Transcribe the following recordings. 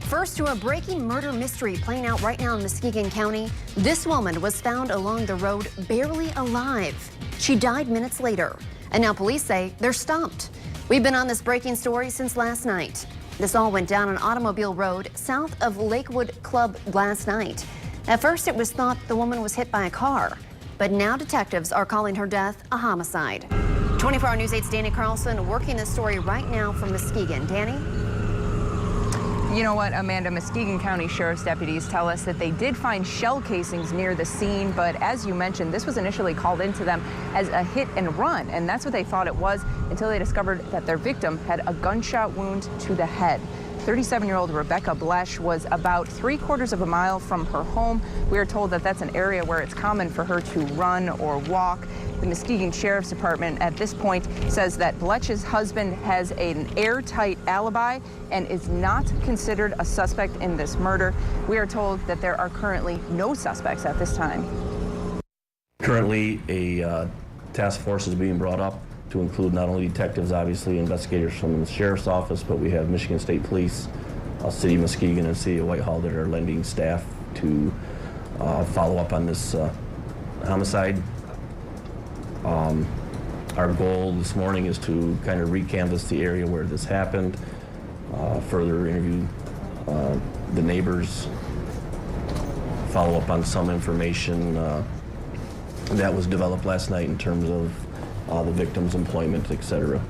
First, to a breaking murder mystery playing out right now in Muskegon County. This woman was found along the road barely alive. She died minutes later, and now police say they're stumped. We've been on this breaking story since last night. This all went down on Automobile Road south of Lakewood Club last night. At first, it was thought the woman was hit by a car, but now detectives are calling her death a homicide. 24-Hour News 8's Danny Carlson working this story right now from Muskegon. Danny? You know what, Amanda, Muskegon County Sheriff's deputies tell us that they did find shell casings near the scene, but as you mentioned, this was initially called into them as a hit and run, and that's what they thought it was until they discovered that their victim had a gunshot wound to the head. 37-year-old Rebecca Blesh was about 3/4 of a mile from her home. We are told that that's an area where it's common for her to run or walk. The Muskegon Sheriff's Department at this point says that Blech's husband has an airtight alibi and is not considered a suspect in this murder. We are told that there are currently no suspects at this time. Currently, a task force is being brought up to include not only detectives, obviously, investigators from the Sheriff's Office, but we have Michigan State Police, City of Muskegon, and City of Whitehall that are lending staff to follow up on this homicide. Our goal this morning is to kind of recanvass the area where this happened, further interview the neighbors, follow up on some information that was developed last night in terms of the victim's employment, etc.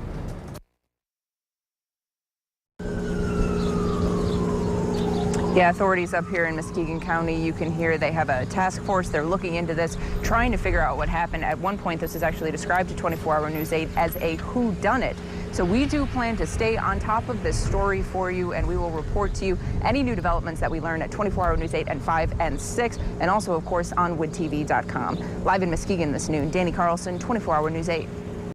Yeah, authorities up here in Muskegon County, you can hear they have a task force. They're looking into this, trying to figure out what happened. At one point, this is actually described to 24-Hour News 8 as a whodunit. So we do plan to stay on top of this story for you, and we will report to you any new developments that we learn at 24-Hour News 8 and 5 and 6, and also, of course, on woodtv.com. Live in Muskegon this noon, Danny Carlson, 24-Hour News 8.